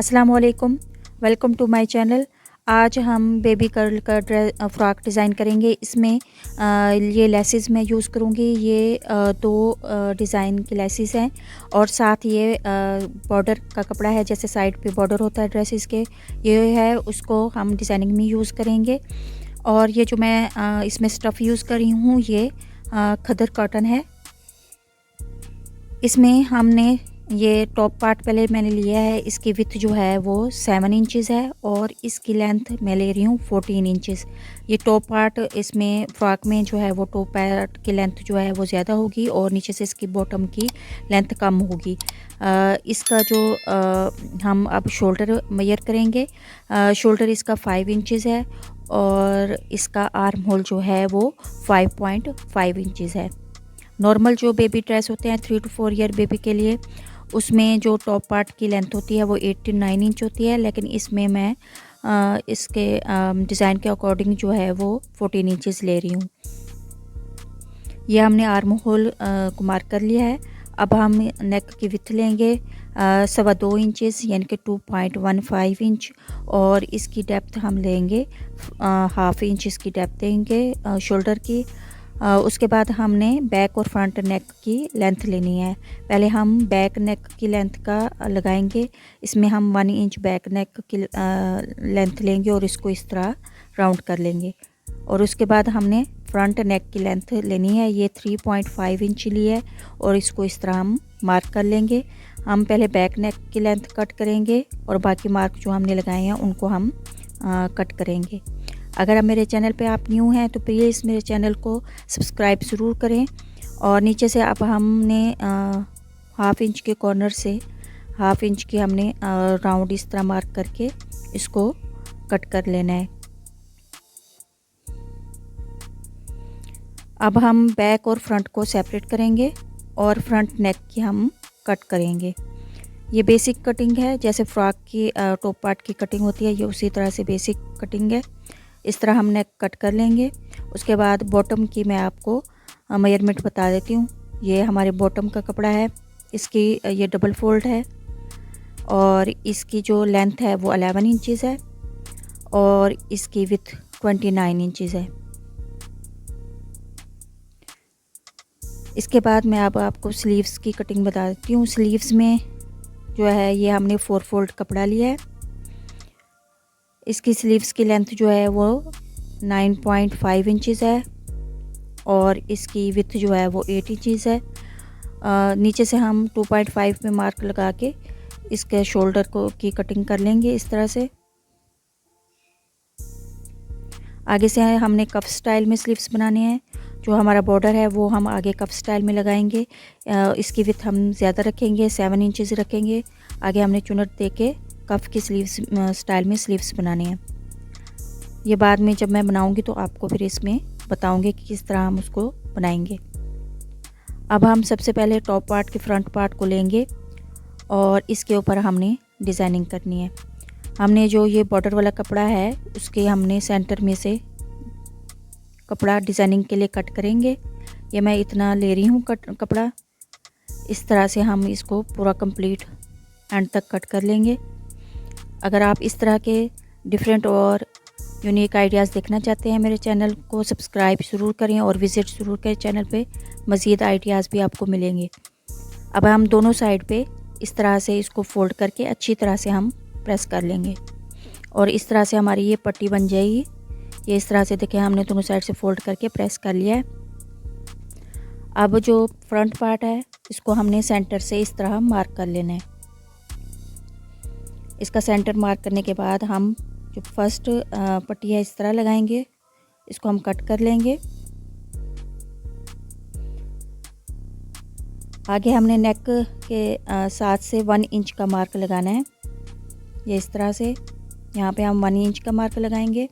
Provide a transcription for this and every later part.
अस्सलाम वालेकुम, welcome to my channel. आज हम बेबी गर्ल का फ़्रॉक डिज़ाइन करेंगे। इसमें ये लेसेस मैं यूज़ करूँगी। ये दो डिज़ाइन की लेसेस हैं और साथ ये बॉर्डर का कपड़ा है, जैसे साइड पे बॉर्डर होता है ड्रेसेस के, ये है, उसको हम डिज़ाइनिंग में यूज़ करेंगे। और ये जो मैं इसमें स्टफ़ यूज़ कर रही हूँ, ये खदर कॉटन है। इसमें हमने ये टॉप पार्ट पहले मैंने लिया है, इसकी विड्थ जो है वो 7 इंचेस है और इसकी लेंथ मैं ले रही हूँ 14 इंचेस। ये टॉप पार्ट इसमें फ्रॉक में जो है वो टॉप पार्ट की लेंथ जो है वो ज़्यादा होगी और नीचे से इसकी बॉटम की लेंथ कम होगी। इसका जो हम अब शोल्डर मेजर करेंगे। शोल्डर इसका 5 इंचेस है और इसका आर्म होल जो है वो 5.5 इंचेस है। नॉर्मल जो बेबी ड्रेस होते हैं 3 to 4 ईयर बेबी के लिए, उसमें जो टॉप पार्ट की लेंथ होती है वो 8 to 9 इंच होती है, लेकिन इसमें मैं इसके डिज़ाइन के अकॉर्डिंग जो है वो 14 इंचेस ले रही हूँ। ये हमने आर्म होल को मार्क कर लिया है। अब हम नेक की विड्थ लेंगे 2.25 इंचेस यानी कि 2.15 इंच और इसकी डेप्थ हम लेंगे हाफ इंच इसकी डेप्थ देंगे शोल्डर की। उसके बाद हमने बैक और फ्रंट नेक की लेंथ लेनी है। पहले हम बैक नेक की लेंथ का लगाएंगे। इसमें हम 1 इंच बैक नेक की लेंथ लेंगे और इसको इस तरह राउंड कर लेंगे। और उसके बाद हमने फ्रंट नेक की लेंथ लेनी है, ये 3.5 इंच ली है और इसको इस तरह हम मार्क कर लेंगे। हम पहले बैक नेक की लेंथ कट करेंगे और बाकी मार्क जो हमने लगाए हैं उनको हम कट करेंगे। अगर आप मेरे चैनल पे आप न्यू हैं तो प्लीज़ मेरे चैनल को सब्सक्राइब ज़रूर करें। और नीचे से अब हमने हाफ इंच के कॉर्नर से हाफ इंच की हमने राउंड इस तरह मार्क करके इसको कट कर लेना है। अब हम बैक और फ्रंट को सेपरेट करेंगे और फ्रंट नेक की हम कट करेंगे। ये बेसिक कटिंग है, जैसे फ्रॉक की टॉप पार्ट की कटिंग होती है, ये उसी तरह से बेसिक कटिंग है। इस तरह हम नेक कट कर लेंगे। उसके बाद बॉटम की मैं आपको मेजरमेंट बता देती हूँ। ये हमारे बॉटम का कपड़ा है, इसकी ये डबल फोल्ड है और इसकी जो लेंथ है वो 11 इंचेस है और इसकी विड्थ 29 इंचेस है। इसके बाद मैं अब आपको स्लीव्स की कटिंग बता देती हूँ। स्लीव्स में जो है ये हमने 4 फोल्ड कपड़ा लिया है। इसकी स्लीव्स की लेंथ जो है वो 9.5 इंचेस है और इसकी विड्थ जो है वो 8 इंचेस है। नीचे से हम 2.5 पे मार्क लगा के इसके शोल्डर को की कटिंग कर लेंगे इस तरह से। आगे से हमने कफ स्टाइल में स्लीव्स बनाने हैं। जो हमारा बॉर्डर है वो हम आगे कफ स्टाइल में लगाएंगे। इसकी विड्थ हम ज़्यादा रखेंगे, 7 इंचेस रखेंगे। आगे हमने चुनट दे के कफ की स्लीव्स स्टाइल में स्लीव्स बनाने हैं। ये बाद में जब मैं बनाऊंगी तो आपको फिर इसमें बताऊंगी कि किस तरह हम उसको बनाएंगे। अब हम सबसे पहले टॉप पार्ट के फ्रंट पार्ट को लेंगे और इसके ऊपर हमने डिज़ाइनिंग करनी है। हमने जो ये बॉर्डर वाला कपड़ा है उसके हमने सेंटर में से कपड़ा डिज़ाइनिंग के लिए कट करेंगे। ये मैं इतना ले रही हूँ कपड़ा। इस तरह से हम इसको पूरा कंप्लीट एंड तक कट कर लेंगे। अगर आप इस तरह के डिफरेंट और यूनिक आइडियाज़ देखना चाहते हैं, मेरे चैनल को सब्सक्राइब ज़रूर करें और विज़िट ज़रूर करें चैनल पे, मज़ीद आइडियाज़ भी आपको मिलेंगे। अब हम दोनों साइड पे इस तरह से इसको फोल्ड करके अच्छी तरह से हम प्रेस कर लेंगे और इस तरह से हमारी ये पट्टी बन जाएगी। ये इस तरह से देखिए हमने दोनों साइड से फोल्ड करके प्रेस कर लिया है। अब जो फ्रंट पार्ट है इसको हमने सेंटर से इस तरह मार्क कर लेना है। इसका सेंटर मार्क करने के बाद हम जो फर्स्ट पट्टी है इस तरह लगाएंगे, इसको हम कट कर लेंगे। आगे हमने नेक के साथ से 1 इंच का मार्क लगाना है। ये इस तरह से यहाँ पे हम 1 इंच का मार्क लगाएंगे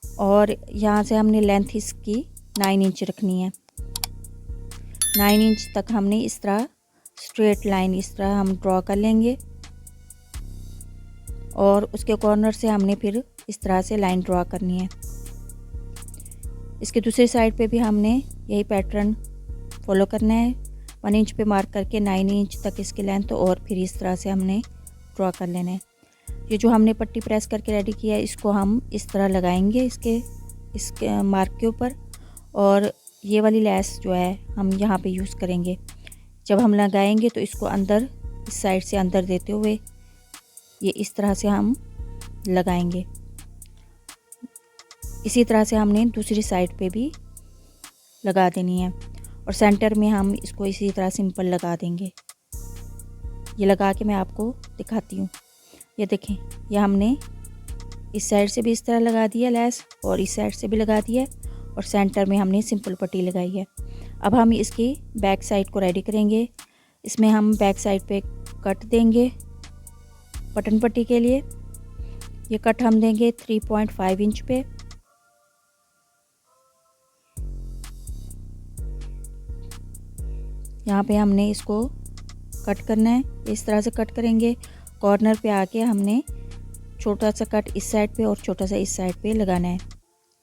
और यहाँ से हमने लेंथ इसकी 9 इंच रखनी है। 9 इंच तक हमने इस तरह स्ट्रेट लाइन इस तरह हम ड्रॉ कर लेंगे और उसके कॉर्नर से हमने फिर इस तरह से लाइन ड्रॉ करनी है। इसके दूसरी साइड पे भी हमने यही पैटर्न फॉलो करना है। 1 इंच पे मार्क करके 9 इंच तक इसकी लेंथ और फिर इस तरह से हमने ड्रॉ कर लेना है। ये जो हमने पट्टी प्रेस करके रेडी किया है इसको हम इस तरह लगाएंगे इसके मार्क के ऊपर, और ये वाली लेस जो है हम यहाँ पे यूज़ करेंगे। जब हम लगाएंगे तो इसको अंदर, इस साइड से अंदर देते हुए ये इस तरह से हम लगाएंगे। इसी तरह से हमने दूसरी साइड पे भी लगा देनी है, और सेंटर में हम इसको इसी तरह सिंपल लगा देंगे। ये लगा के मैं आपको दिखाती हूँ। ये देखें, ये हमने इस साइड से भी इस तरह लगा दिया लेस, और इस साइड से भी लगा दिया, और सेंटर में हमने सिंपल पट्टी लगाई है। अब हम इसकी बैक साइड को रेडी करेंगे। इसमें हम बैक साइड पे कट देंगे बटन पट्टी के लिए। ये कट हम देंगे 3.5 इंच पे। यहाँ पे हमने इसको कट करना है, इस तरह से कट करेंगे। कॉर्नर पे आके हमने छोटा सा कट इस साइड पे और छोटा सा इस साइड पे लगाना है,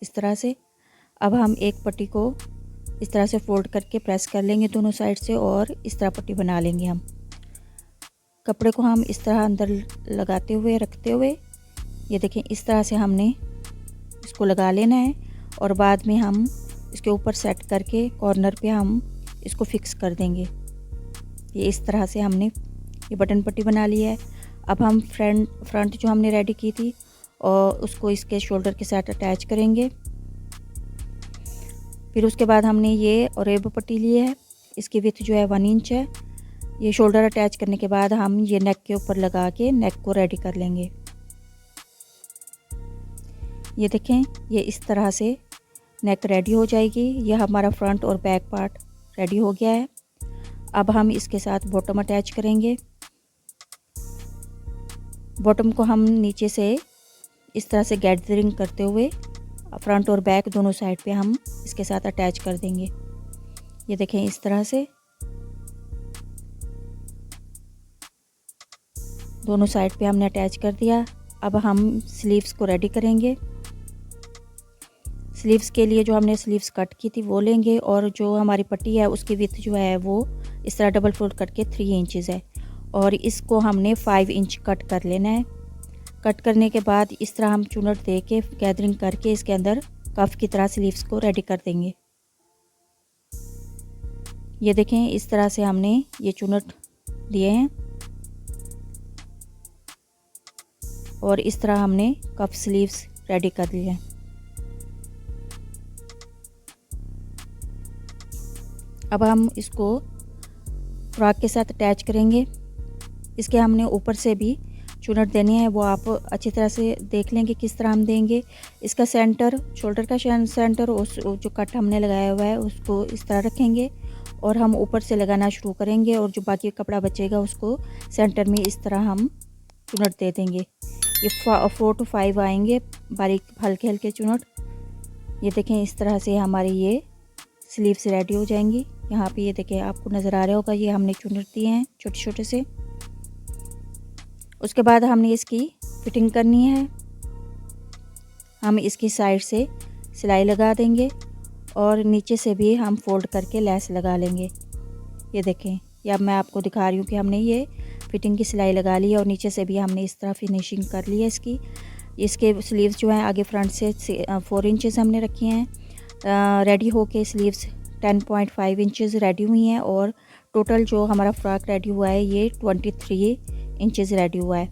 इस तरह से। अब हम एक पट्टी को इस तरह से फोल्ड करके प्रेस कर लेंगे दोनों साइड से, और इस तरह पट्टी बना लेंगे हम। कपड़े को हम इस तरह अंदर लगाते हुए रखते हुए, ये देखें, इस तरह से हमने इसको लगा लेना है, और बाद में हम इसके ऊपर सेट करके कॉर्नर पे हम इसको फिक्स कर देंगे। ये इस तरह से हमने ये बटन पट्टी बना ली है। अब हम फ्रंट जो हमने रेडी की थी और उसको इसके शोल्डर के साथ अटैच करेंगे। फिर उसके बाद हमने ये और रेब पट्टी ली है, इसकी विड्थ जो है 1 इंच है। ये शोल्डर अटैच करने के बाद हम ये नेक के ऊपर लगा के नेक को रेडी कर लेंगे। ये देखें, ये इस तरह से नेक रेडी हो जाएगी। यह हमारा फ्रंट और बैक पार्ट रेडी हो गया है। अब हम इसके साथ बॉटम अटैच करेंगे। बॉटम को हम नीचे से इस तरह से गैदरिंग करते हुए फ्रंट और बैक दोनों साइड पे हम इसके साथ अटैच कर देंगे। ये देखें, इस तरह से दोनों साइड पे हमने अटैच कर दिया। अब हम स्लीव्स को रेडी करेंगे। स्लीव्स के लिए जो हमने स्लीव्स कट की थी वो लेंगे, और जो हमारी पट्टी है उसकी विड्थ जो है वो इस तरह डबल फोल्ड करके 3 इंचज़ है, और इसको हमने 5 इंच कट कर लेना है। कट करने के बाद इस तरह हम चुनट दे के गैदरिंग करके इसके अंदर कफ की तरह स्लीव्स को रेडी कर देंगे। ये देखें, इस तरह से हमने ये चुनट दिए हैं, और इस तरह हमने कफ स्लीव्स रेडी कर लिए हैं। अब हम इसको फ्रॉक के साथ अटैच करेंगे। इसके हमने ऊपर से भी चुनट देनी है, वो आप अच्छी तरह से देख लेंगे किस तरह हम देंगे। इसका सेंटर, शोल्डर का सेंटर, उस जो कट हमने लगाया हुआ है उसको इस तरह रखेंगे, और हम ऊपर से लगाना शुरू करेंगे, और जो बाकी कपड़ा बचेगा उसको सेंटर में इस तरह हम चुनट दे देंगे। ये 4 to 5 आएंगे बारीक हल्के हल्के चुनट। ये देखें, इस तरह से हमारी ये स्लीव्स रेडी हो जाएंगी। यहाँ पे ये देखें, आपको नज़र आ रहा होगा, ये हमने चुनट दिए हैं छोटे छोटे से। उसके बाद हमने इसकी फिटिंग करनी है। हम इसकी साइड से सिलाई लगा देंगे, और नीचे से भी हम फोल्ड करके लेस लगा लेंगे। ये देखें, ये अब मैं आपको दिखा रही हूँ कि हमने ये फिटिंग की सिलाई लगा ली है, और नीचे से भी हमने इस तरह फिनिशिंग कर ली है इसकी। इसके स्लीव्स जो हैं आगे फ्रंट से 4 इंचज़ हमने रखी हैं रेडी होके। स्लीव्स 10.5 इंचज़ रेडी हुई हैं, और टोटल जो हमारा फ्रॉक रेडी हुआ है ये 23 इंचज़ रेडी हुआ है।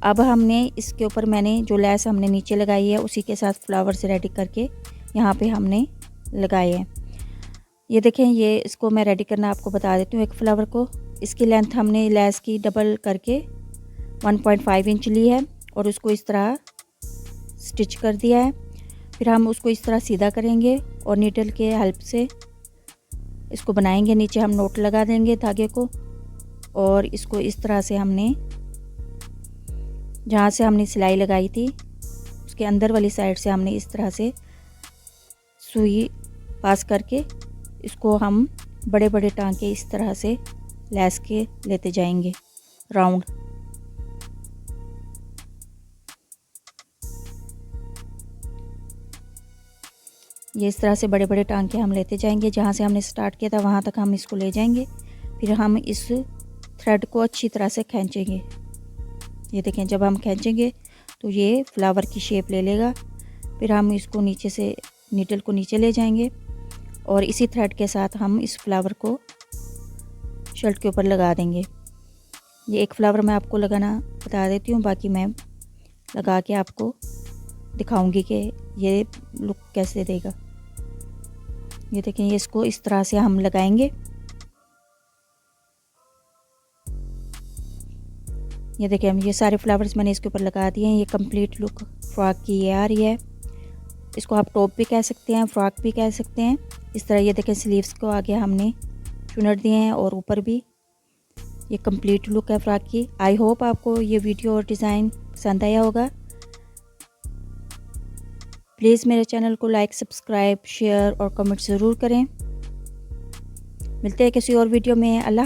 अब हमने इसके ऊपर, मैंने जो लेस हमने नीचे लगाई है उसी के साथ फ्लावर्स रेडी करके यहाँ पे हमने लगाए हैं। ये देखें, ये इसको मैं रेडी करना आपको बता देती हूँ। एक फ्लावर को, इसकी लेंथ हमने लेस की डबल करके 1.5 इंच ली है, और उसको इस तरह स्टिच कर दिया है। फिर हम उसको इस तरह सीधा करेंगे, और नीडल के हेल्प से इसको बनाएंगे। नीचे हम नोट लगा देंगे धागे को, और इसको इस तरह से हमने, जहाँ से हमने सिलाई लगाई थी उसके अंदर वाली साइड से हमने इस तरह से सुई पास करके इसको हम बड़े बड़े टांके इस तरह से लेस के लेते जाएंगे राउंड। ये इस तरह से बड़े बड़े टांके हम लेते जाएंगे। जहाँ से हमने स्टार्ट किया था वहाँ तक हम इसको ले जाएंगे। फिर हम इस थ्रेड को अच्छी तरह से खींचेंगे। ये देखें, जब हम खींचेंगे तो ये फ्लावर की शेप ले लेगा। फिर हम इसको नीचे से नीडल को नीचे ले जाएंगे और इसी थ्रेड के साथ हम इस फ्लावर को शर्ट के ऊपर लगा देंगे। ये एक फ्लावर मैं आपको लगाना बता देती हूँ, बाकी मैं लगा के आपको दिखाऊंगी कि ये लुक कैसे देगा। ये देखें, ये इसको इस तरह से हम लगाएंगे। ये देखें, हम ये सारे फ्लावर्स मैंने इसके ऊपर लगा दिए हैं। ये कंप्लीट लुक फ्रॉक की ये आ रही है। इसको आप टॉप भी कह सकते हैं, फ्रॉक भी कह सकते हैं। इस तरह ये देखें, स्लीव्स को आगे हमने चुनर दिए हैं और ऊपर भी। ये कंप्लीट लुक है फ्रॉक की। आई होप आपको ये वीडियो और डिज़ाइन पसंद आया होगा। प्लीज़ मेरे चैनल को लाइक, सब्सक्राइब, शेयर और कमेंट ज़रूर करें। मिलते हैं किसी और वीडियो में। अल्लाह।